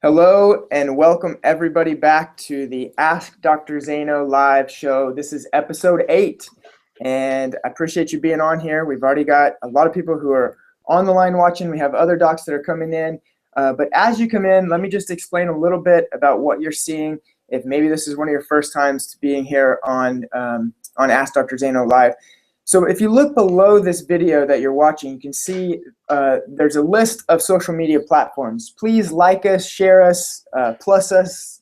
Hello and welcome everybody back to the Ask Dr. Zaino live show. This is episode 8 and I appreciate you being on here. We've already got a lot of people who are on the line watching. We have other docs that are coming in. But as you come in, let me just explain a little bit about what you're seeing. If maybe this is one of your first times to being here on Ask Dr. Zaino live. So if you look below this video that you're watching, you can see there's a list of social media platforms. Please like us, share us, plus us,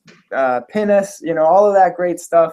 pin us, all of that great stuff.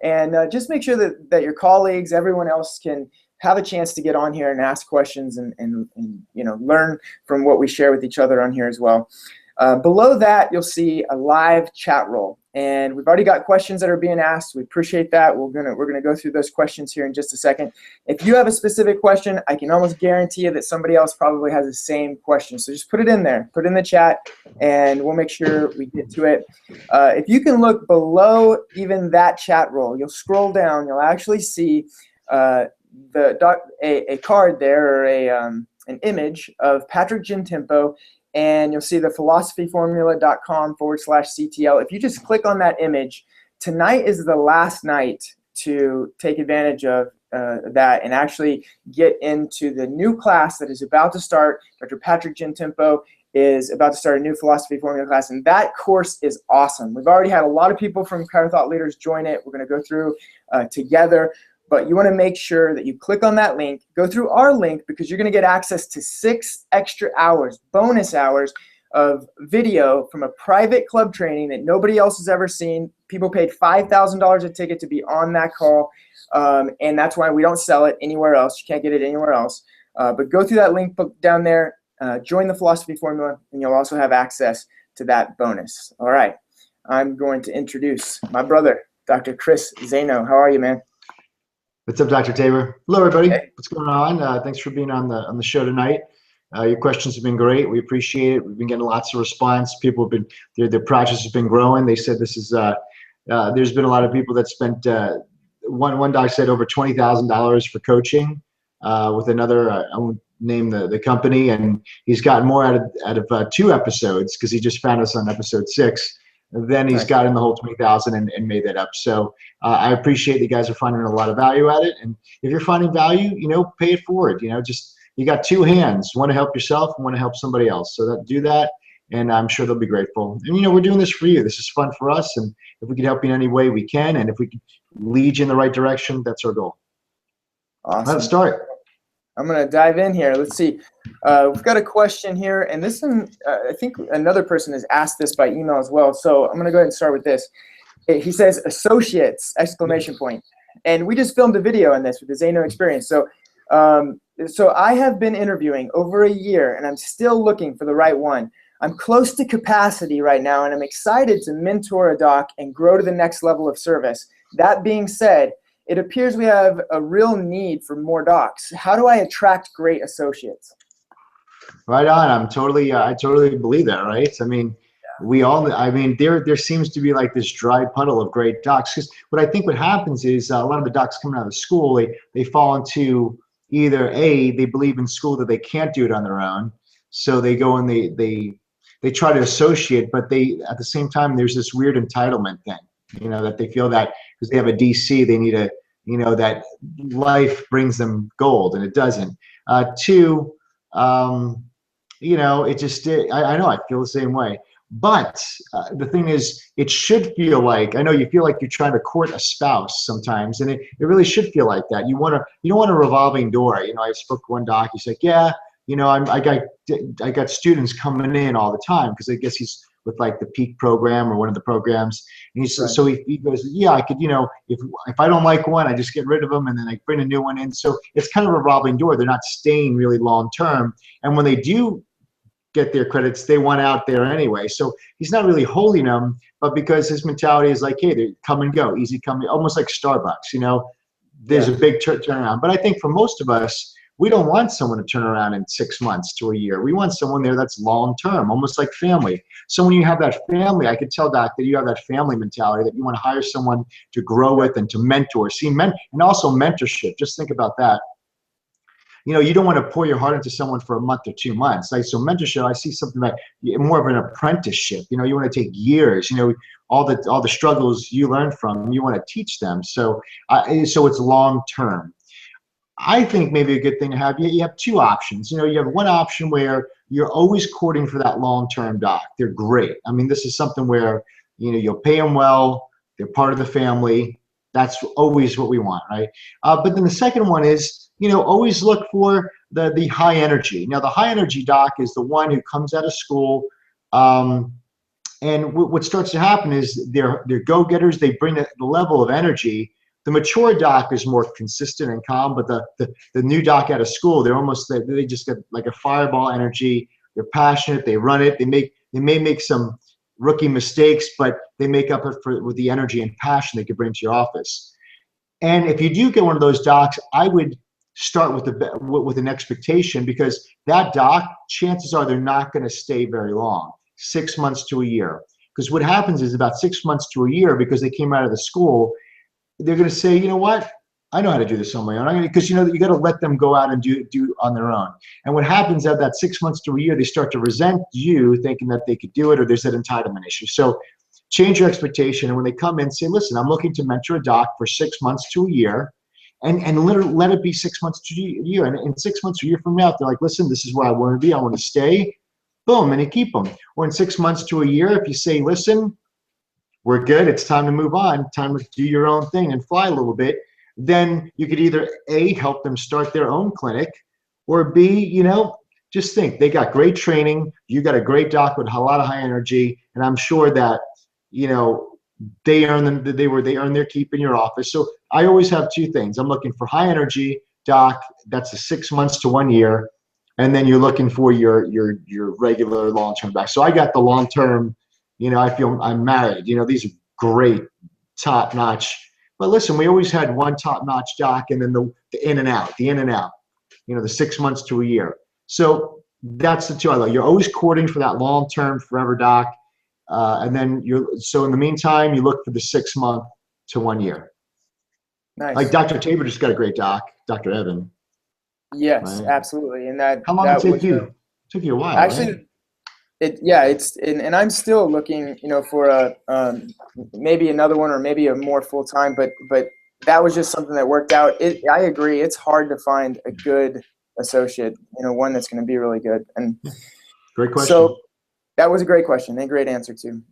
And just make sure that your colleagues, everyone else can have a chance to get on here and ask questions and learn from what we share with each other on here as well. Below that, you'll see a live chat roll. And we've already got questions that are being asked. We appreciate that. We're gonna go through those questions here in just a second. If you have a specific question, I can almost guarantee you that somebody else probably has the same question. So just put it in there, put it in the chat, and we'll make sure we get to it. If you can look below even that chat roll, you'll scroll down, you'll actually see a card there, or an image of Patrick Gentempo. And you'll see the philosophyformula.com/CTL. If you just click on that image, tonight is the last night to take advantage of that and actually get into the new class that is about to start. Dr. Patrick Gentempo is about to start a new philosophy formula class, and that course is awesome. We've already had a lot of people from Chirothought Thought Leaders join it. We're going to go through together. But you want to make sure that you click on that link, go through our link, because you're going to get access to 6 extra hours, bonus hours of video from a private club training that nobody else has ever seen. People paid $5,000 a ticket to be on that call, and that's why we don't sell it anywhere else. You can't get it anywhere else. But go through that link down there, join the philosophy formula, and you'll also have access to that bonus. All right, I'm going to introduce my brother, Dr. Chris Zaino. How are you, man? What's up, Dr. Tabor? Hello, everybody. Hey. What's going on? Thanks for being on the show tonight. Your questions have been great. We appreciate it. We've been getting lots of response. People have been their projects have been growing. They said this is there's been a lot of people that spent one doc said over $20,000 for coaching with another. I won't name the company, and he's gotten more out of 2 episodes because he just found us on episode 6. Then he's got in the whole 20,000 and made that up. So I appreciate that you guys are finding a lot of value at it. And if you're finding value, pay it forward. Just you got 2 hands, one to help yourself and one to help somebody else. So do that, and I'm sure they'll be grateful. And we're doing this for you. This is fun for us, and if we can help you in any way we can, and if we can lead you in the right direction, that's our goal. Awesome. Let's start. I'm going to dive in here. Let's see. We've got a question here, and this one, I think another person has asked this by email as well. So I'm going to go ahead and start with this. He says, "Associates!" ! And we just filmed a video on this with the Zaino experience. So I have been interviewing over a year, and I'm still looking for the right one. I'm close to capacity right now, and I'm excited to mentor a doc and grow to the next level of service. That being said, it appears we have a real need for more docs. How do I attract great associates? Right on. I totally believe that, right? I mean, there seems to be like this dry puddle of great docs. Because what I think what happens is a lot of the docs coming out of school, they fall into either they believe in school that they can't do it on their own. So they go and they try to associate, but at the same time, there's this weird entitlement thing, that they feel that because they have a DC, they need that life brings them gold, and it doesn't. 2, it just, I know, I feel the same way. But the thing is, it should feel like, I know you feel like you're trying to court a spouse sometimes, and it really should feel like that. You don't want a revolving door. I spoke to one doc, he's like, yeah, I got students coming in all the time, because I guess he's with like the Peak program or one of the programs, and so he goes, yeah, I could, if I don't like one, I just get rid of them, and then I bring a new one in. So it's kind of a revolving door. They're not staying really long term, and when they do get their credits, they want out there anyway. So he's not really holding them, but because his mentality is like, hey, they come and go, easy come, almost like Starbucks. There's a big turnaround. But I think for most of us, we don't want someone to turn around in 6 months to a year. We want someone there that's long-term, almost like family. So when you have that family, I could tell, Doc, that you have that family mentality, that you want to hire someone to grow with and to mentor. And also mentorship. Just think about that. you don't want to pour your heart into someone for a month or 2 months. Like, so mentorship, I see something like more of an apprenticeship. You want to take years. All the struggles you learn from, you want to teach them. So so it's long term. I think maybe a good thing to have, you have two options. You have one option where you're always courting for that long-term doc. They're great. I mean, this is something where, you'll pay them well. They're part of the family. That's always what we want, right? But then the second one is, always look for the high energy. Now, the high energy doc is the one who comes out of school, and what starts to happen is they're go-getters. They bring the level of energy. The mature doc is more consistent and calm, but the new doc out of school, they just get like a fireball energy. They're passionate. They run it. They may make some rookie mistakes, but they make up for with the energy and passion they could bring to your office. And if you do get one of those docs, I would start with an expectation, because that doc, chances are they're not going to stay very long, 6 months to a year. Because what happens is about 6 months to a year, because they came out of the school, they're going to say, you know what, I know how to do this on my own. Because you got to let them go out and do on their own. And what happens at that 6 months to a year, they start to resent you, thinking that they could do it, or there's that entitlement issue. So change your expectation, and when they come in, say, listen, I'm looking to mentor a doc for 6 months to a year, and let it be 6 months to a year. And in 6 months to a year from now, if they're like, listen, this is where I want to be, I want to stay, boom, and you keep them. Or in 6 months to a year, if you say, listen, we're good, it's time to move on, time to do your own thing and fly a little bit, then you could either A, help them start their own clinic, or B, just think, they got great training, you got a great doc with a lot of high energy, and I'm sure that, they earn their keep in your office. So I always have two things. I'm looking for high energy doc, that's a 6 months to 1 year, and then you're looking for your regular long-term doc. So I got the long-term. I feel I'm married. These are great, top-notch. But listen, we always had one top-notch doc, and then the in and out, the 6 months to a year. So that's the two I like. You're always courting for that long-term, forever doc, and then so in the meantime, you look for the 6 month to 1 year. Nice. Like Dr. Tabor just got a great doc, Dr. Evan. Yes, Right? absolutely. And that How long did it take you? It took you a while, actually. Right? And I'm still looking, for a maybe another one, or maybe a more full-time, but that was just something that worked out. I agree, it's hard to find a good associate, one that's going to be really good. And great question. So that was a great question and a great answer too.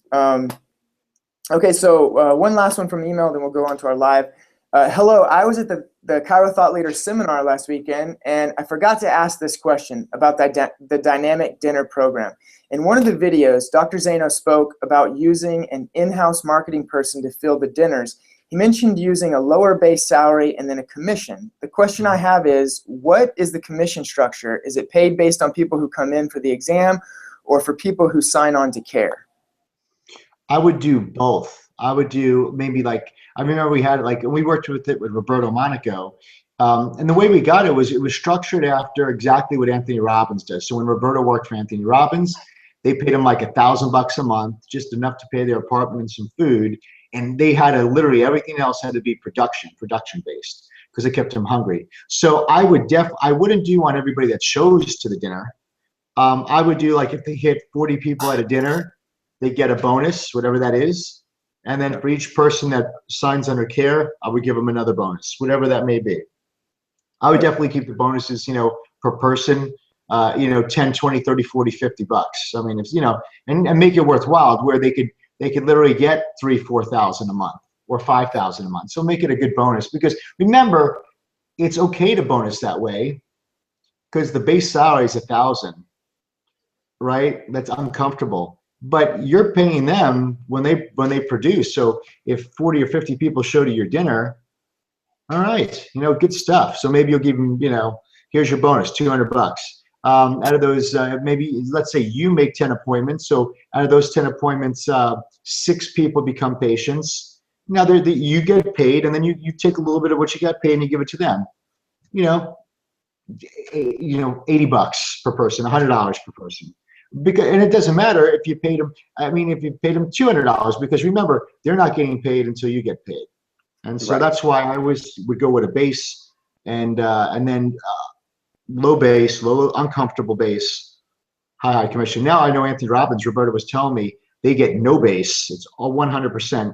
Okay, so one last one from email, then we'll go on to our live. Hello, I was at the Chiro Thought Leader seminar last weekend, and I forgot to ask this question about the dynamic dinner program. In one of the videos, Dr. Zaino spoke about using an in-house marketing person to fill the dinners. He mentioned using a lower base salary and then a commission. The question I have is, what is the commission structure? Is it paid based on people who come in for the exam, or for people who sign on to care? I would do both. I would do maybe I remember we worked with Roberto Monaco, and the way we got it was structured after exactly what Anthony Robbins does. So when Roberto worked for Anthony Robbins, they paid him like $1,000 a month, just enough to pay their apartment and some food, and they had literally everything else had to be production based, because it kept him hungry. So I wouldn't do on everybody that shows to the dinner. I would do if they hit 40 people at a dinner, they get a bonus, whatever that is. And then for each person that signs under care, I would give them another bonus, whatever that may be. I would definitely keep the bonuses, per person, 10, 20, 30, 40, $50. I mean, if, and make it worthwhile, where they could literally get 3,000, 4,000 a month or 5,000 a month. So make it a good bonus, because remember, it's okay to bonus that way, because the base salary is 1,000, right? That's uncomfortable. But you're paying them when they produce. So if 40 or 50 people show to your dinner, all right, good stuff. So maybe you'll give them, here's your bonus, $200. Out of those, maybe let's say you make 10 appointments. So out of those 10 appointments, 6 people become patients. Now you get paid, and then you take a little bit of what you got paid and you give it to them. $80 per person, $100 per person. And it doesn't matter if you paid them. If you paid them $200, because remember, they're not getting paid until you get paid. And so That's why I always would go with a base, and then low base, low uncomfortable base, high commission. Now I know Anthony Robbins, Roberta was telling me they get no base. It's all 100%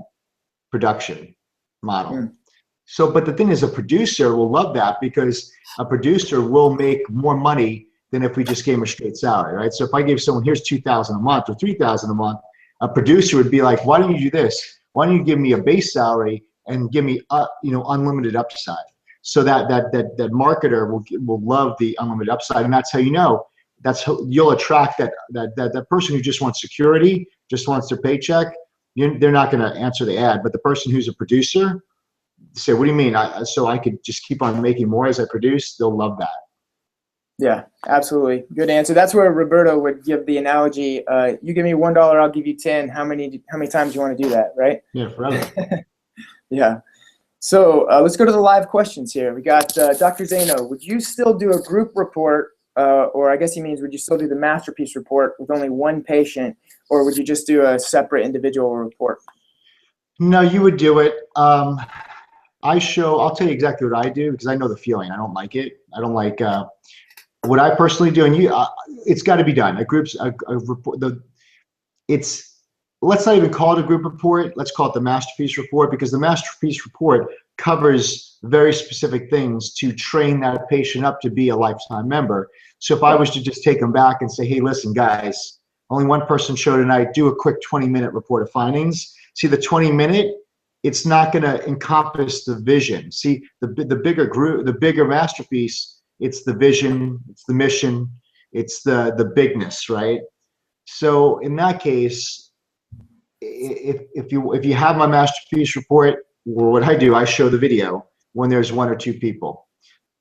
production model. Mm. So, but the thing is, a producer will love that because a producer will make more money than if we just gave him a straight salary, right? So if I gave someone, here's 2,000 a month or 3,000 a month, a producer would be like, why don't you do this? Why don't you give me a base salary and give me, unlimited upside? So that marketer will love the unlimited upside, and that's how you know. That's how you'll attract that person who just wants security, just wants their paycheck. They're not going to answer the ad, but the person who's a producer say, what do you mean? So I could just keep on making more as I produce? They'll love that. Yeah, absolutely. Good answer. That's where Roberto would give the analogy. You give me $1, I'll give you 10. How many times do you want to do that, right? Yeah, forever. Yeah. So let's go to the live questions here. We got Dr. Zaino. Would you still do a group report, or I guess he means would you still do the masterpiece report with only one patient, or would you just do a separate individual report? No, you would do it. I'll tell you exactly what I do because I know the feeling. I don't like it. I don't like what I personally do. And it's got to be done. A report. Let's not even call it a group report. Let's call it the masterpiece report because the masterpiece report covers very specific things to train that patient up to be a lifetime member. So if I was to just take them back and say, hey, listen, guys, only one person showed tonight, do a quick 20-minute report of findings. See, the 20-minute, it's not going to encompass the vision. See, the bigger group, the bigger masterpiece, it's the vision, it's the mission, it's the bigness, right? So in that case, if you have my masterpiece report, or what I do, I show the video when there's one or two people,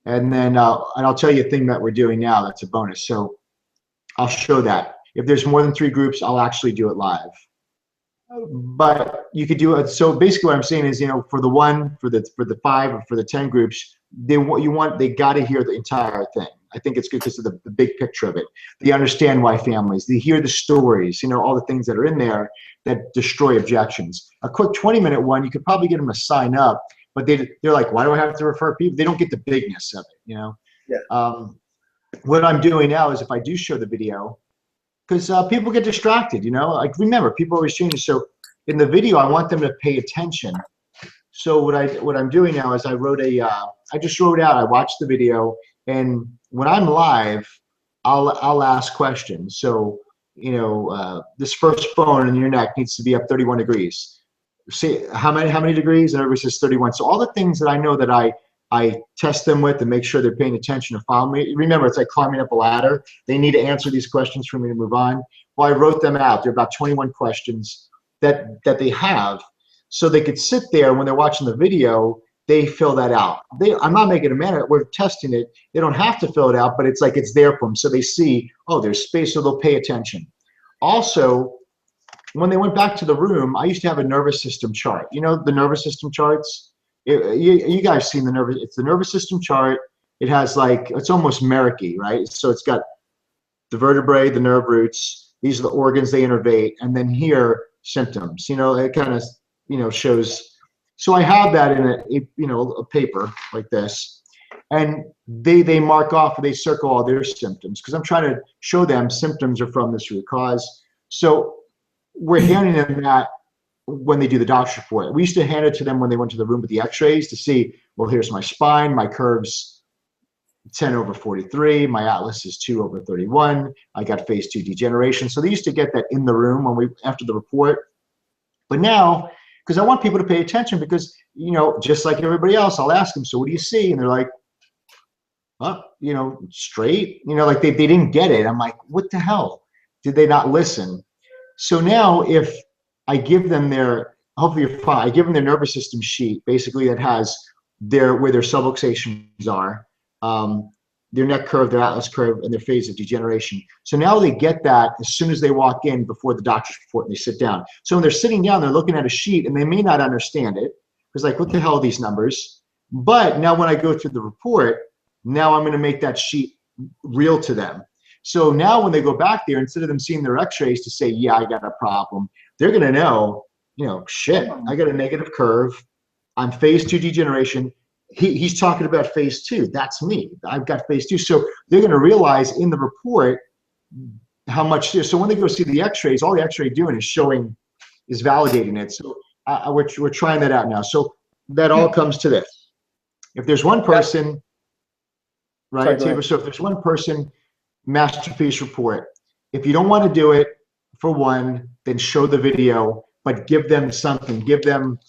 and then I'll tell you a thing that we're doing now that's a bonus. So I'll show that if there's more than 3 groups, I'll actually do it live. But you could do it. So basically, what I'm saying is, for the 1, for the 5, or for the 10 groups, they got to hear the entire thing. I think it's good because of the big picture of it. They understand why families. They hear the stories. All the things that are in there that destroy objections. A quick 20-minute one, you could probably get them to sign up, but they're like, why do I have to refer people? They don't get the bigness of it. Yeah. What I'm doing now is if I do show the video, because people get distracted, like remember, people always change. So in the video, I want them to pay attention. So what I'm doing now is I just wrote out, I watched the video, and when I'm live, I'll ask questions. So, this first bone in your neck needs to be up 31 degrees. See how many degrees? And everybody says 31. So all the things that I know that I test them with and make sure they're paying attention to follow me. Remember, it's like climbing up a ladder. They need to answer these questions for me to move on. Well, I wrote them out. There are about 21 questions that they have, so they could sit there when they're watching the video. They fill that out. I'm not making a man. We're testing it. They don't have to fill it out, but it's like it's there for them. So they see, oh, there's space, so they'll pay attention. Also, when they went back to the room, I used to have a nervous system chart. The nervous system charts? You guys seen the nervous? It's the nervous system chart. It has it's almost Merricky, right? So it's got the vertebrae, the nerve roots. These are the organs they innervate, and then here symptoms. It kind of shows. So I have that in a paper like this, and they mark off, or they circle all their symptoms because I'm trying to show them symptoms are from this root cause. So we're handing them that when they do the doctor's report. We used to hand it to them when they went to the room with the X-rays to see, well, here's my spine, my curves 10/43, my atlas is 2/31, I got phase 2 degeneration. So they used to get that in the room after the report. But now, because I want people to pay attention, because just like everybody else, I'll ask them, so what do you see? And they're like, straight, like they didn't get it. I'm like, what the hell? Did they not listen? So now if I give them hopefully you're fine, I give them their nervous system sheet, basically that has where their subluxations are, their neck curve, their atlas curve, and their phase of degeneration. So now they get that as soon as they walk in before the doctor's report and they sit down. So when they're sitting down, they're looking at a sheet and they may not understand it. It's like, what the hell are these numbers? But now when I go through the report, now I'm going to make that sheet real to them. So now when they go back there, instead of them seeing their X-rays to say, yeah, I got a problem, they're going to know, shit, I got a negative curve. I'm phase 2 degeneration. he's talking about phase 2. That's me. I've got phase 2. So they're going to realize in the report how much. So when they go see the X-rays, all the X-ray doing is validating it. So we're trying that out now. So that all comes to this. If there's one person, right, Tabor, so if there's one person, masterpiece report. If you don't want to do it, for one, then show the video, but give them something. Give them,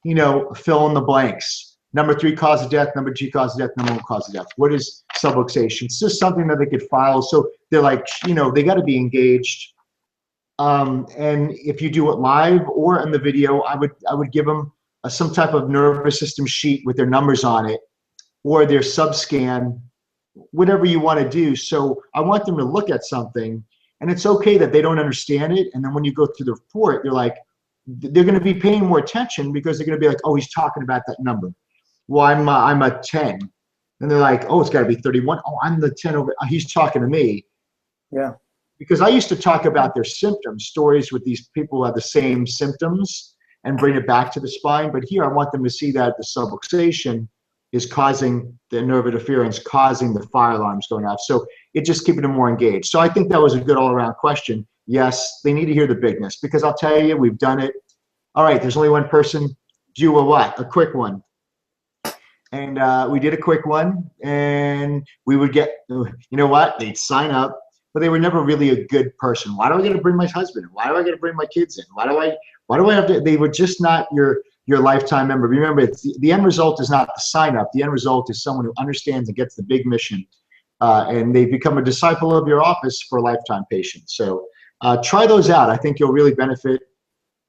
fill in the blanks. Number 3, cause of death. Number 2, cause of death. Number 1, cause of death. What is subluxation? It's just something that they could file. So they're like, they got to be engaged. And if you do it live or in the video, I would give them some type of nervous system sheet with their numbers on it, or their subscan, whatever you want to do. So I want them to look at something, and it's okay that they don't understand it. And then when you go through the report, they're going to be paying more attention, because they're going to be like, oh, he's talking about that number. Well, I'm a 10. And they're like, oh, it's got to be 31. Oh, I'm the 10 over. He's talking to me. Yeah. Because I used to talk about their symptoms, stories with these people who have the same symptoms, and bring it back to the spine. But here I want them to see that the subluxation is causing the nerve interference, causing the fire alarms going off. So it just keeping them more engaged. So I think that was a good all-around question. Yes, they need to hear the bigness, because I'll tell you, we've done it. All right, there's only one person. Do a what? A quick one. And we did a quick one, and we would get, they'd sign up, but they were never really a good person. Why do I got to bring my husband in? Why do I got to bring my kids in? Why do I have to? They were just not your lifetime member. Remember, the end result is not the sign up. The end result is someone who understands and gets the big mission, and they become a disciple of your office for a lifetime patient. So try those out. I think you'll really benefit.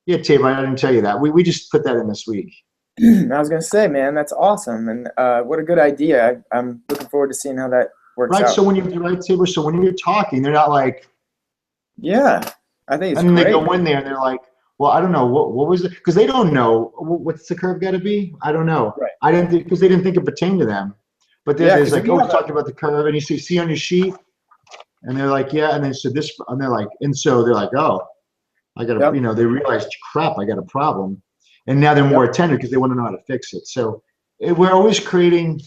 Yeah, Tabor, I didn't tell you that. We just put that in this week. I was going to say, man, that's awesome. And what a good idea. I'm looking forward to seeing how that works out. Right, so when you're talking, they're not like, yeah, I think it's and great. they go in there and they're like, well, I don't know, what was it? Because they don't know, what's the curve got to be? I don't know. Right. I didn't think, because they didn't think it pertained to them. But there's like, oh, we're talking about the curve, and you see on your sheet, and they're like, yeah, and then so this, and they're like, and so they're like, oh, I got to, they realized, crap, I got a problem. And now they're more attentive because they want to know how to fix it. So we're always creating,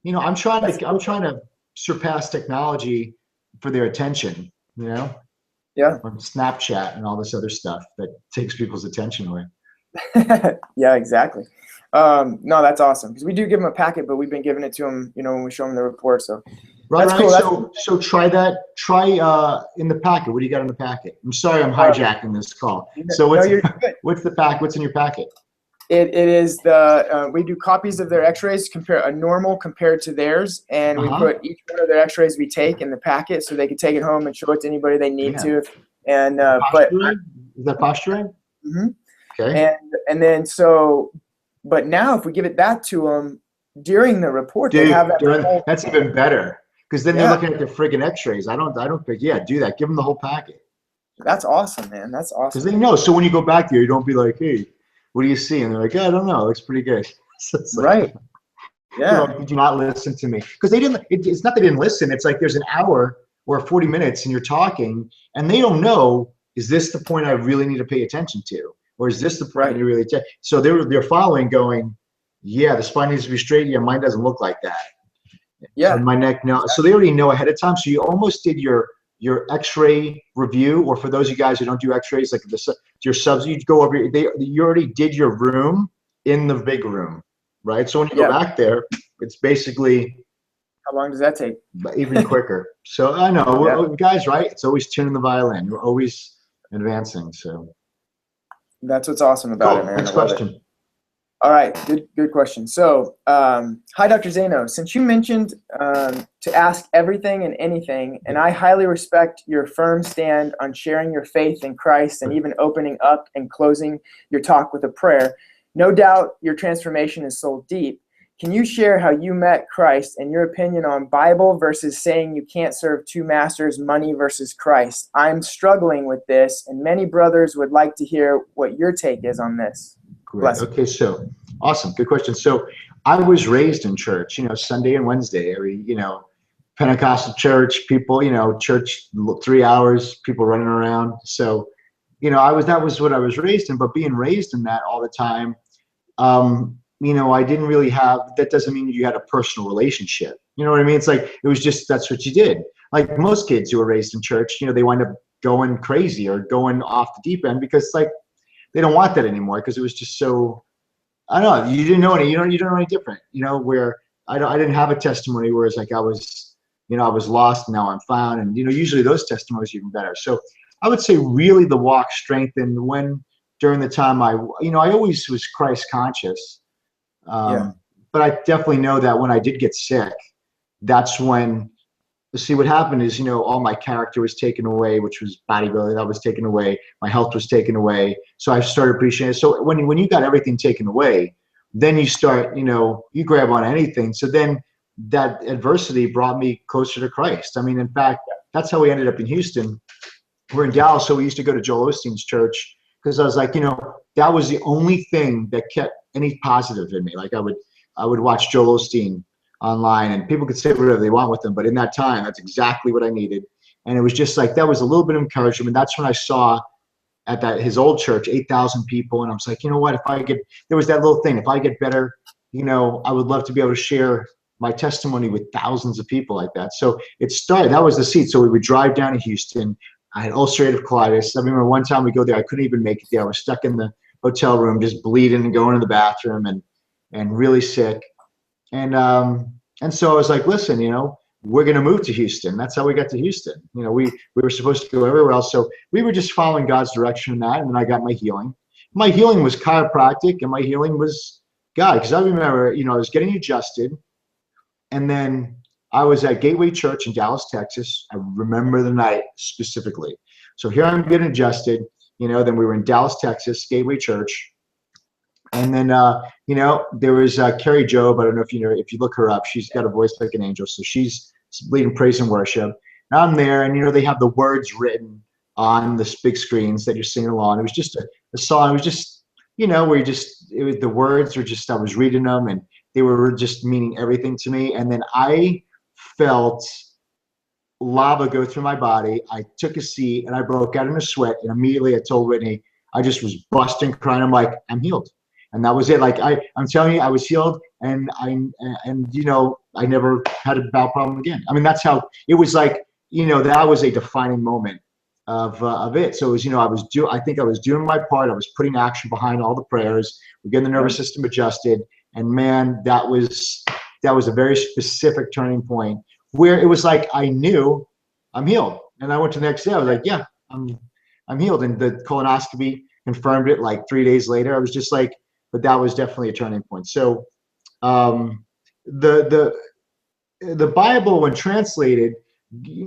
I'm trying to surpass technology for their attention, Yeah. on Snapchat and all this other stuff that takes people's attention away. Yeah, exactly. No, that's awesome, because we do give them a packet, but we've been giving it to them, when we show them the report. So that's cool. So try that. Try in the packet. What do you got in the packet? I'm sorry, I'm hijacking this call. So what's the pack? What's in your packet? It is we do copies of their X-rays, a normal compared to theirs, and we put each one of their X-rays we take in the packet, so they can take it home and show it to anybody they need to. And is that posturing? Mm-hmm. Okay. And then but now if we give that to them during the report, Dude, they have that. That's even better, because then they're looking at their friggin' X-rays. I don't think. Yeah, do that. Give them the whole packet. That's awesome, man. That's awesome. Because they know. So when you go back there, you don't be like, hey, what do you see? And they're like, I don't know. It looks pretty good. So it's like, right. Yeah. Did you not listen to me? Because they didn't. It's not they didn't listen. It's like there's an hour or 40 minutes, and you're talking, and they don't know. Is this the point I really need to pay attention to, or is this the point you really? So they're following, going, yeah, the spine needs to be straight. Yeah, mine doesn't look like that. Yeah. And my neck, no. So they already know ahead of time. So you almost did your X-ray review, or for those of you guys who don't do X-rays, like your subs, you go over. You already did your room in the big room, right? So when you go back there, it's basically. How long does that take? Even quicker. So I know, guys, right? It's always tuning the violin. We're always advancing. So that's what's awesome about it, man. Next question. All right, good question. So, hi, Dr. Zaino. Since you mentioned to ask everything and anything, and I highly respect your firm stand on sharing your faith in Christ and even opening up and closing your talk with a prayer, no doubt your transformation is so deep. Can you share how you met Christ and your opinion on Bible versus saying you can't serve two masters, money versus Christ? I'm struggling with this, and many brothers would like to hear what your take is on this. Great. Okay, so awesome. Good question. So I was raised in church, Sunday and Wednesday, every, Pentecostal church, people, church 3 hours, people running around. So, that was what I was raised in, but being raised in that all the time, I didn't really have, that doesn't mean you had a personal relationship. You know what I mean? It's like, it was just, that's what you did. Like most kids who were raised in church, they wind up going crazy or going off the deep end because like, they don't want that anymore because it was just so, I don't know, you didn't know any, you don't know any different, where I didn't have a testimony where it's like I was lost and now I'm found. And, usually those testimonies are even better. So I would say really the walk strengthened when, during the time I always was Christ conscious. Yeah. But I definitely know that when I did get sick, that's when, see, what happened is, all my character was taken away, which was bodybuilding, that was taken away. My health was taken away. So I started appreciating it. So when you got everything taken away, then you start, you grab on anything. So then that adversity brought me closer to Christ. I mean, in fact, that's how we ended up in Houston. We're in Dallas, so we used to go to Joel Osteen's church because I was like, that was the only thing that kept any positive in me. Like I would watch Joel Osteen online, and people could say whatever they want with him, but in that time, that's exactly what I needed. And it was just like, that was a little bit of encouragement. That's when I saw at his old church, 8,000 people. And I was like, you know what, there was that little thing, if I get better, I would love to be able to share my testimony with thousands of people like that. So it started, that was the seed. So we would drive down to Houston. I had ulcerative colitis. I remember one time we go there, I couldn't even make it there. I was stuck in the hotel room, just bleeding and going to the bathroom and really sick. And so I was like, listen, we're going to move to Houston. That's how we got to Houston. We were supposed to go everywhere else. So we were just following God's direction in that. And then I got my healing. My healing was chiropractic and my healing was God. Because I remember, I was getting adjusted. And then I was at Gateway Church in Dallas, Texas. I remember the night specifically. So here I'm getting adjusted. Then we were in Dallas, Texas, Gateway Church. And then, there was Carrie Job. I don't know if if you look her up, she's got a voice like an angel. So she's leading praise and worship. And I'm there, and, they have the words written on the big screens that you're singing along. It was just a song. It was just, where the words were just, I was reading them and they were just meaning everything to me. And then I felt lava go through my body. I took a seat and I broke out in a sweat. And immediately I told Whitney, I just was busting, crying. I'm like, I'm healed. And that was it. Like I'm telling you, I was healed, and I never had a bowel problem again. I mean, that's how it was. Like, that was a defining moment of it. So it was, I think I was doing my part. I was putting action behind all the prayers. We're getting the nervous system adjusted, and man, that was a very specific turning point where it was like I knew I'm healed. And I went to the next day. I was like, yeah, I'm healed, and the colonoscopy confirmed it. Like 3 days later, I was just like. But that was definitely a turning point. So the Bible, when translated,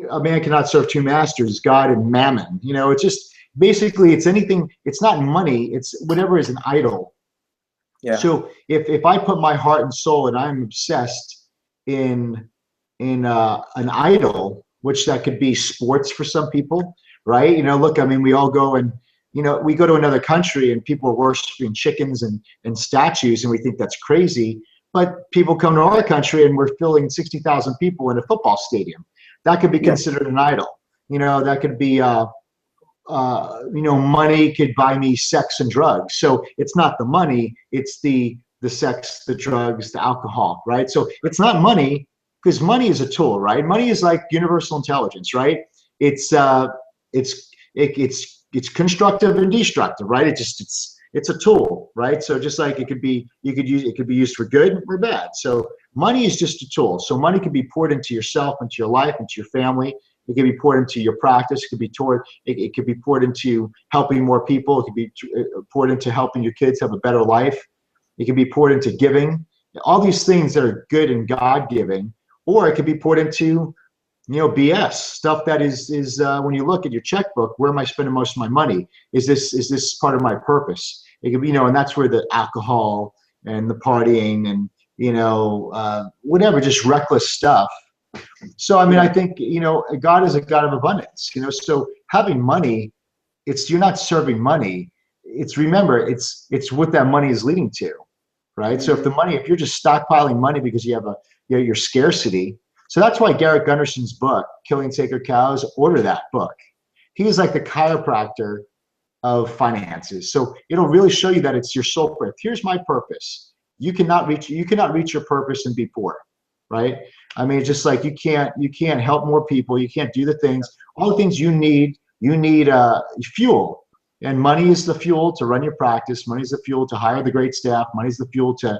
a man cannot serve two masters, God and mammon. It's just basically it's anything. It's not money. It's whatever is an idol. Yeah. So if I put my heart and soul and I'm obsessed in an idol, which that could be sports for some people, right? Look, I mean, we all go and. We go to another country and people are worshiping chickens and statues, and we think that's crazy. But people come to our country and we're filling 60,000 people in a football stadium. That could be considered an idol. That could be, money could buy me sex and drugs. So it's not the money, it's the sex, the drugs, the alcohol, right? So it's not money, because money is a tool, right? Money is like universal intelligence, right? It's constructive and destructive, right? It's a tool, right? So just like it could be used for good or bad. So money is just a tool. So money can be poured into yourself, into your life, into your family. It can be poured into your practice. It could be poured into helping more people. It could be poured into helping your kids have a better life. It can be poured into giving. All these things that are good and God-giving, or it could be poured into BS stuff that is when you look at your checkbook, where am I spending most of my money? Is this part of my purpose? It could be, and that's where the alcohol and the partying and, whatever, just reckless stuff. So, I mean, I think, God is a God of abundance, so having money, you're not serving money. Remember, it's what that money is leading to, right? So if you're just stockpiling money because you have your scarcity. So that's why Garrett Gunderson's book, Killing Sacred Cows, order that book. He was like the chiropractor of finances. So it'll really show you that it's your sole purpose. Here's my purpose. you cannot reach your purpose and be poor, right? I mean, it's just like you can't help more people. You can't do the things, all the things you need. You need fuel, and money is the fuel to run your practice. Money is the fuel to hire the great staff. Money is the fuel to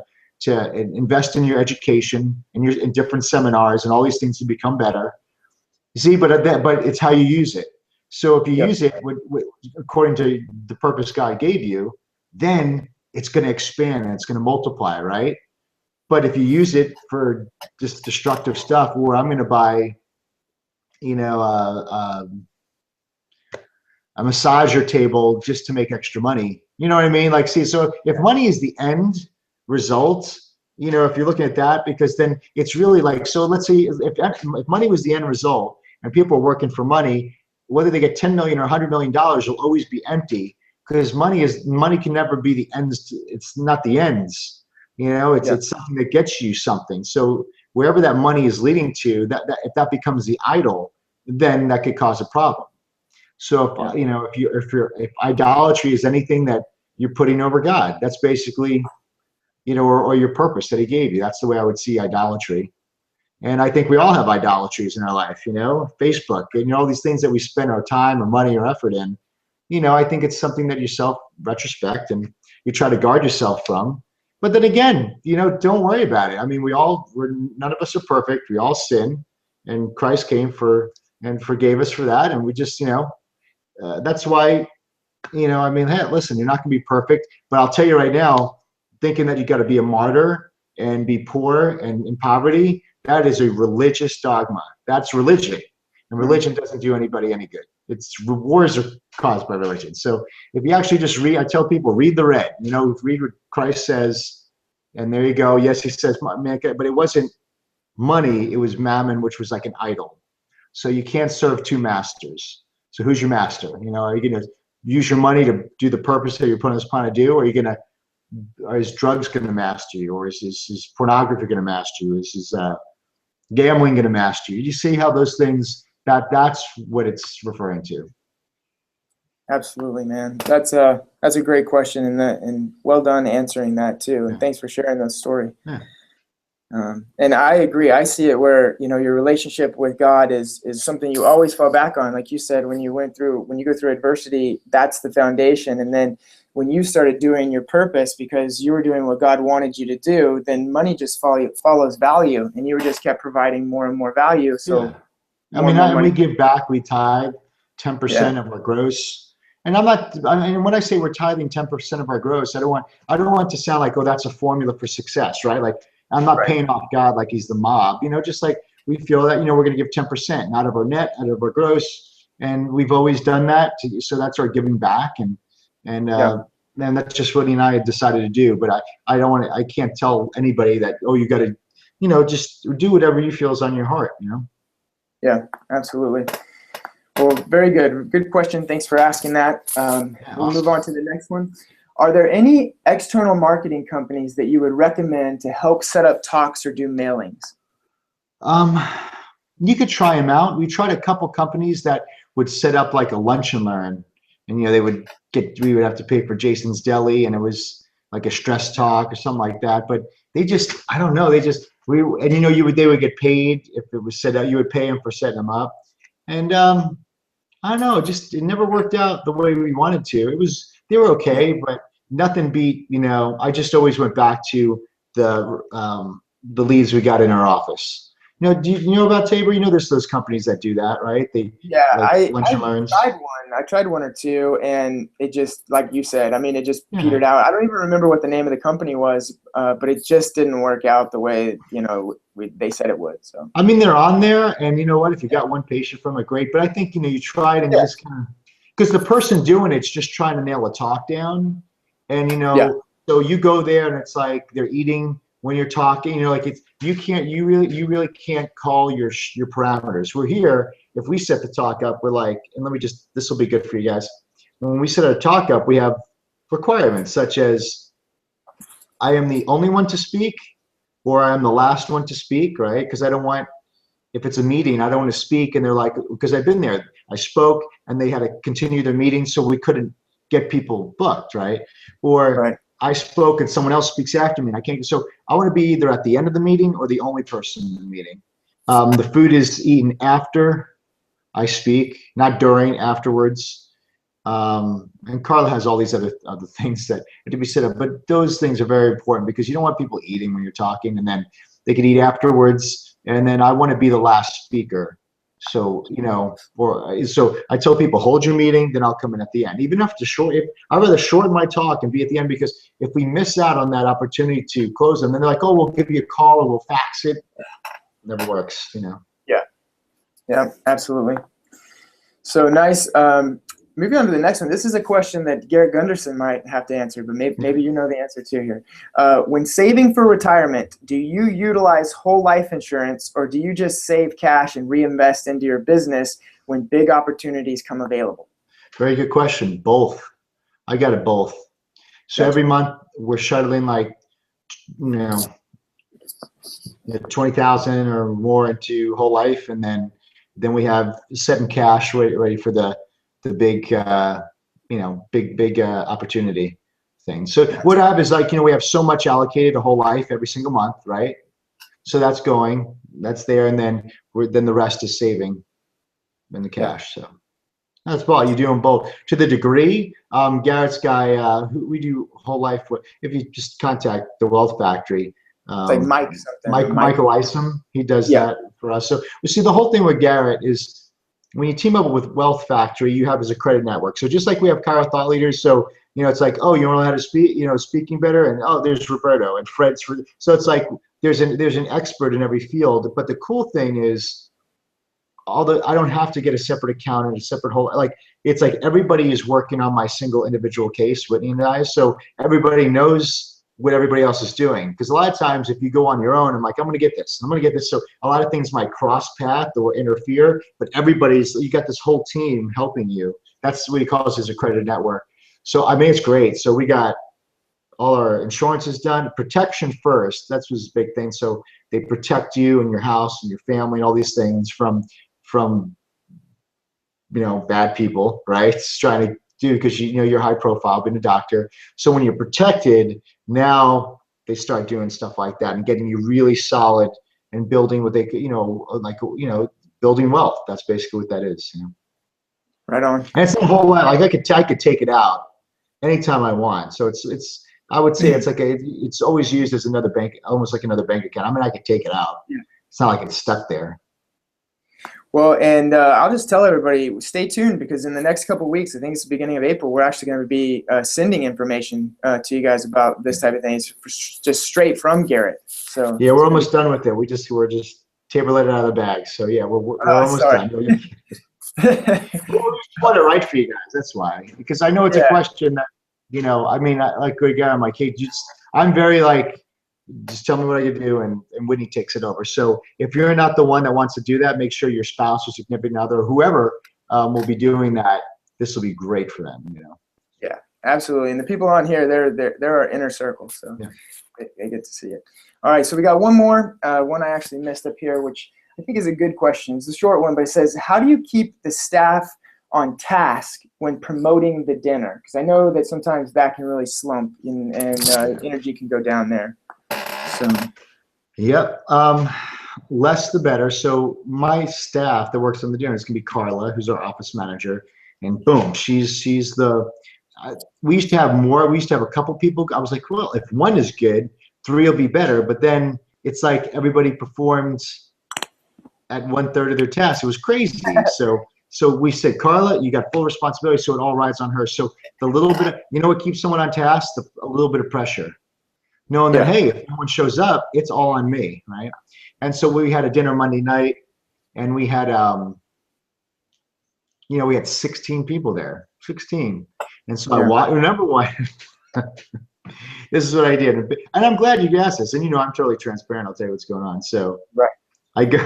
invest in your education and in different seminars and all these things to become better. You see, but it's how you use it. So if you use it according to the purpose God gave you, then it's going to expand and it's going to multiply, right? But if you use it for just destructive stuff, where I'm going to buy, you know, a massager table just to make extra money, you know what I mean? Like, see, so if money is the end result, you know, if you're looking at that, because then it's really like, so let's say if money was the end result and people are working for money, whether they get 10 million or $100 million will always be empty, because money can never be the ends. It's not the ends. You know, it's something that gets you something. So wherever that money is leading to, that if that becomes the idol, then that could cause a problem. So if you know, if idolatry is anything that you're putting over God, that's basically, you know, or your purpose that He gave you. That's the way I would see idolatry. And I think we all have idolatries in our life. You know, Facebook, and you know, all these things that we spend our time or money or effort in. You know, I think it's something that you self-retrospect and you try to guard yourself from. But then again, you know, don't worry about it. I mean, none of us are perfect. We all sin, and Christ came and forgave us for that. And we just, you know, that's why, you know, I mean, hey, listen, you're not going to be perfect, but I'll tell you right now, thinking that you got to be a martyr and be poor and in poverty, that is a religious dogma. That's religion, and religion doesn't do anybody any good. Wars are caused by religion. So if you actually just read, I tell people, read the red. You know, read what Christ says, and there you go. Yes, He says, but it wasn't money. It was mammon, which was like an idol. So you can't serve two masters. So who's your master? You know, are you going to use your money to do the purpose that you're put on this planet to do, or are you going to? Or is drugs going to master you, or is pornography going to master you? Is gambling going to master you? You see how those things? That's what it's referring to. Absolutely, man. That's a great question, and well done answering that too. And thanks for sharing that story. Yeah. And I agree. I see it where, you know, your relationship with God is something you always fall back on. Like you said, when you go through adversity, that's the foundation. And then when you started doing your purpose because you were doing what God wanted you to do, then money just follows value, and you were just kept providing more and more value. So. Yeah. I mean, we give back, we tithe 10% of our gross. And when I say we're tithing 10% of our gross, I don't want to sound like, oh, that's a formula for success, right? Like, I'm not paying off God like He's the mob, you know, just like we feel that, you know, we're going to give 10% out of our net, out of our gross. And we've always done that. So that's our giving back. And that's just what He and I had decided to do. But I can't tell anybody that, oh, you got to, you know, just do whatever you feel is on your heart, you know? Yeah, absolutely. Well, very good. Good question. Thanks for asking that. We'll move on to the next one. Are there any external marketing companies that you would recommend to help set up talks or do mailings? You could try them out. We tried a couple companies that would set up like a lunch and learn, and you know, we would have to pay for Jason's Deli, and it was like a stress talk or something like that. But they just, I don't know, and you know, they would get paid if it was set up. You would pay them for setting them up, and I don't know, it never worked out the way we wanted to. They were okay, but nothing beat, you know, I just always went back to the leads we got in our office. You know, do you know about Tabor? You know, there's those companies that do that, right? I tried one or two, and it just, like you said, I mean, it just petered out. I don't even remember what the name of the company was, but it just didn't work out the way, you know, they said it would. So I mean, they're on there, and you know what? If you got one patient from it, great. But I think, you know, you tried and you just kind of, because the person doing it's just trying to nail a talk down, and you know, so you go there and it's like they're eating when you're talking, you know, like you really can't call your parameters. We're here, if we set the talk up, we're like, and this will be good for you guys. When we set a talk up, we have requirements such as I am the only one to speak, or I'm the last one to speak, right? Because I don't want, if it's a meeting, I don't want to speak and they're like, because I've been there, I spoke and they had to continue their meeting, so we couldn't get people booked, right? Or I spoke and someone else speaks after me and I can't, so I want to be either at the end of the meeting or the only person in the meeting. The food is eaten after I speak, not during, afterwards. And Carla has all these other things that have to be set up, but those things are very important because you don't want people eating when you're talking, and then they can eat afterwards. And then I want to be the last speaker. So, you know, so I tell people, hold your meeting, then I'll come in at the end. Even if I'd rather shorten my talk and be at the end, because if we miss out on that opportunity to close them, then they're like, oh, we'll give you a call or we'll fax it. Never works, you know. Yeah. Yeah, absolutely. So nice. Moving on to the next one. This is a question that Garrett Gunderson might have to answer, but maybe you know the answer too here. When saving for retirement, do you utilize whole life insurance, or do you just save cash and reinvest into your business when big opportunities come available? Very good question. Both. I got it both. So Gotcha. every month we're shuttling like, you know, 20,000 or more into whole life, and then we have setting cash ready for the big, you know, big opportunity thing. So what I have is like, you know, we have so much allocated to whole life every single month, right? So that's there, and then the rest is saving in the cash. So that's about, you're doing both to the degree. Garrett's guy, who we do whole life with. If you just contact the Wealth Factory, It's like Mike something. Michael Isom, he does that for us. So we see the whole thing with Garrett is, when you team up with Wealth Factory, you have as a credit network. So just like we have Cairo Thought Leaders, so you know, it's like, oh, you want to learn how to speak, you know, speaking better, and oh, there's Roberto and Fred's. So it's like there's an expert in every field. But the cool thing is, although I don't have to get a separate account and a separate whole, like it's like everybody is working on my single individual case, Whitney and I. So everybody knows what everybody else is doing. Because a lot of times if you go on your own, I'm like, I'm going to get this, I'm going to get this. So a lot of things might cross path or interfere, but you got this whole team helping you. That's what he calls his accredited network. So I mean, it's great. So we got all our insurances done, protection first. That's was a big thing. So they protect you and your house and your family and all these things from you know, bad people, right? It's trying to do, because you know you're high profile, being a doctor. So when you're protected, now they start doing stuff like that and getting you really solid and building what they, you know, like, you know, building wealth. That's basically what that is. You know? Right on. And it's a whole lot. Like I could take it out anytime I want. So it's I would say it's like it's always used as another bank, almost like another bank account. I mean, I could take it out. Yeah. It's not like it's stuck there. Well, and I'll just tell everybody, stay tuned, because in the next couple of weeks, I think it's the beginning of April, we're actually going to be sending information to you guys about this type of thing. It's just straight from Garrett. So yeah, we're almost done with it. We're just table it out of the bag. So yeah, we're almost done. We want it right for you guys. That's why, because I know it's a question that, you know, I mean, like again, I'm like, hey, I'm very like, just tell me what I can do, and Whitney takes it over. So if you're not the one that wants to do that, make sure your spouse or significant other or whoever will be doing that. This will be great for them, you know. Yeah, absolutely. And the people on here, they're our inner circle, so they get to see it. All right, so we got one more, one I actually missed up here, which I think is a good question. It's a short one, but it says, how do you keep the staff on task when promoting the dinner? Because I know that sometimes that can really slump, and energy can go down there. So. Yep. Less the better. So my staff that works on the dinners can be Carla, who's our office manager, and boom, she's the. We used to have more. We used to have a couple people. I was like, well, if one is good, three will be better. But then it's like everybody performed at 1/3 of their task. It was crazy. So we said, Carla, you got full responsibility, so it all rides on her. So the little bit of, you know what keeps someone on task? A little bit of pressure. Knowing that, hey, if no one shows up, it's all on me, right? And so we had a dinner Monday night, and we had, you know, we had 16 people there, 16. And so I remember why. This is what I did, and I'm glad you asked this. And you know, I'm totally transparent. I'll tell you what's going on. So I go,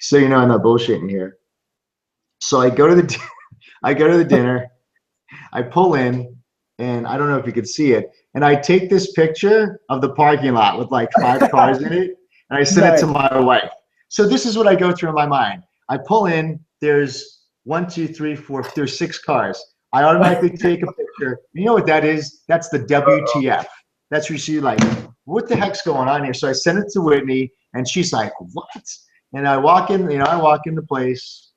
so you know, I'm not bullshitting here. So I go to the dinner, I pull in, and I don't know if you could see it. And I take this picture of the parking lot with like 5 cars in it, and I send it to my wife. So this is what I go through in my mind. I pull in, there's 1, 2, 3, 4, there's 6 cars. I automatically take a picture. You know what that is? That's the WTF. That's where she's like, what the heck's going on here? So I sent it to Whitney, and she's like, what? And I walk in, I walk into place,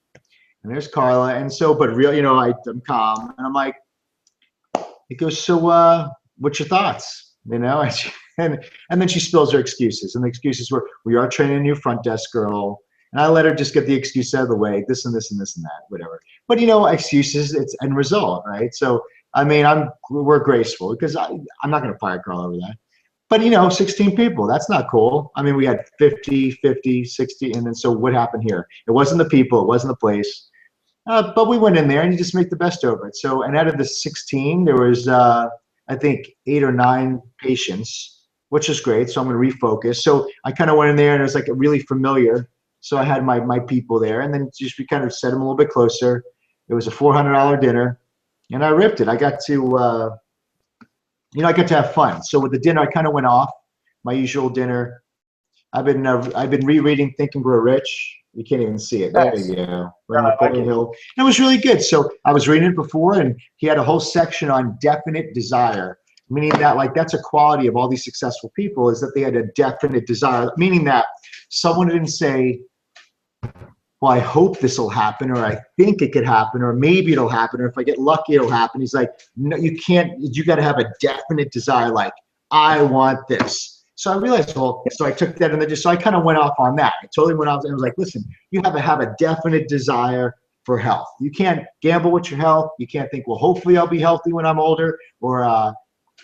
and there's Carla. And so, but real, I'm calm, and I'm like, it goes, so what's your thoughts? And, and then she spills her excuses, and the excuses were, we are training a new front desk girl. And I let her just get the excuse out of the way, this and this and this and that, whatever. But excuses, it's end result, right? So I mean, we're graceful because I'm not going to fire Carl over that. But 16 people, that's not cool. I mean, we had 50, 60, and then so what happened here? It wasn't the people, it wasn't the place. But we went in there and you just make the best of it. So, and out of the 16, there was, I think, 8 or 9 patients, which is great. So I'm going to refocus. So I kind of went in there and it was like a really familiar. So I had my people there, and then just we kind of set them a little bit closer. It was a $400 dinner, and I ripped it. I got to, I got to have fun. So with the dinner, I kind of went off my usual dinner. I've been rereading Think and Grow Rich. You can't even see it. Nice. There you go. Napoleon Hill. And it was really good. So I was reading it before, and he had a whole section on definite desire, meaning that that's a quality of all these successful people is that they had a definite desire, meaning that someone didn't say, well, I hope this will happen, or I think it could happen, or maybe it'll happen, or if I get lucky, it'll happen. He's like, no, you can't, you got to have a definite desire, like, I want this. So I realized, well, so I took that and so I kind of went off on that. I totally went off and I was like, listen, you have to have a definite desire for health. You can't gamble with your health. You can't think, well, hopefully I'll be healthy when I'm older, or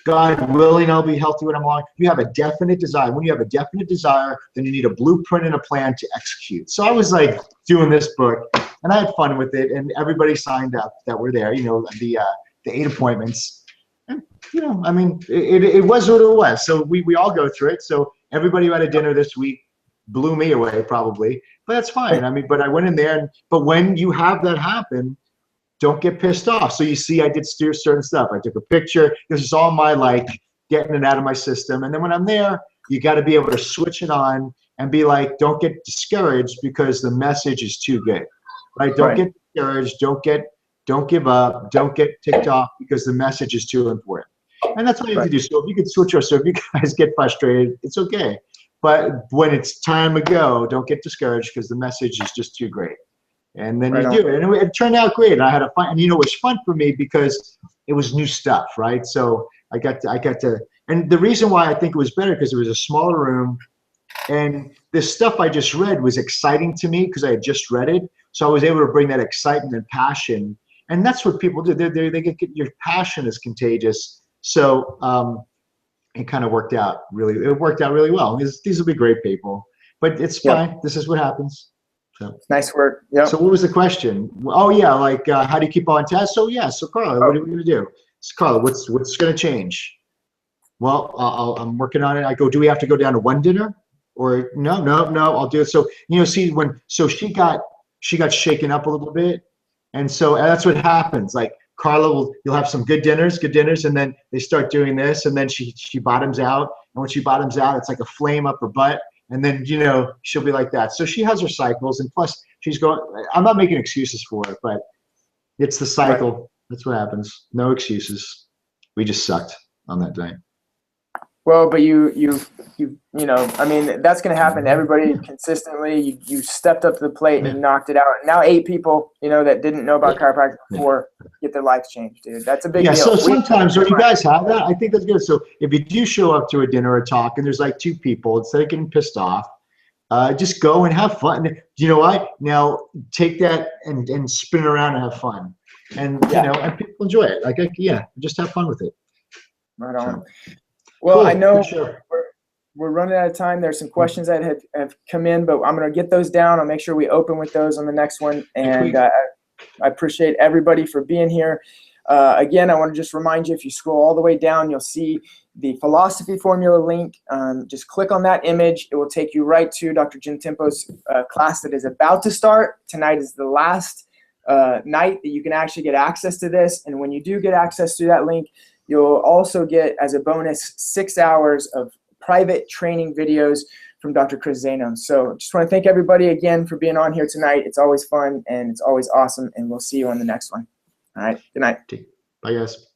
God willing, I'll be healthy when I'm on. You have a definite desire. When you have a definite desire, then you need a blueprint and a plan to execute. So I was like doing this book, and I had fun with it, and everybody signed up that were there. The 8 appointments. And, I mean, it was what it was. So we all go through it. So everybody who had a dinner this week blew me away probably, but that's fine. I mean, but I went in there, but when you have that happen, don't get pissed off. So you see, I did steer certain stuff. I took a picture. This is all my getting it out of my system. And then when I'm there, you got to be able to switch it on and be like, don't get discouraged because the message is too good, right? Don't get discouraged. Don't give up. Don't get ticked off because the message is too important. And that's what you have to do. So if you could switch, or so if you guys get frustrated, it's okay. But when it's time to go, don't get discouraged because the message is just too great. And then you do it, and it turned out great. And I had a fun, and it was fun for me because it was new stuff, right? So I got to, and the reason why I think it was better because it was a smaller room, and this stuff I just read was exciting to me because I had just read it. So I was able to bring that excitement and passion, and that's what people do. They get your passion is contagious. So it kind of worked out really. It worked out really well. These will be great people, but it's fine. This is what happens. So. Nice work. Yeah. So what was the question? Oh yeah, how do you keep on task? So yeah. So Carla, what are we gonna do? So Carla, what's gonna change? Well, I'm working on it. I go, do we have to go down to 1 dinner? Or no, I'll do it. So see she got shaken up a little bit, and so that's what happens. Like Carla you'll have some good dinners, and then they start doing this, and then she bottoms out, and when she bottoms out, it's like a flame up her butt. And then, she'll be like that. So she has her cycles, and plus she's going, I'm not making excuses for it, but it's the cycle. Right. That's what happens. No excuses. We just sucked on that day. Well, but you I mean, that's going to happen to everybody consistently. You stepped up to the plate and knocked it out. Now 8 people, that didn't know about chiropractic before get their lives changed, dude. That's a big deal. So sometimes when you guys have that, I think that's good. So if you do show up to a dinner or a talk and there's 2 people, instead of getting pissed off, just go and have fun. You know what? Now take that and spin it around and have fun. And, and people enjoy it. Just have fun with it. Right on. So. Well, cool. I know sure. we're running out of time. There's some questions that have come in, but I'm going to get those down. I'll make sure we open with those on the next one. And I appreciate everybody for being here. Again, I want to just remind you, if you scroll all the way down, you'll see the philosophy formula link. Just click on that image. It will take you right to Dr. Jim Tempo's class that is about to start. Tonight is the last night that you can actually get access to this. And when you do get access to that link, you'll also get, as a bonus, 6 hours of private training videos from Dr. Chris Zaino. So just want to thank everybody again for being on here tonight. It's always fun and it's always awesome, and we'll see you on the next one. All right. Good night. Bye, guys.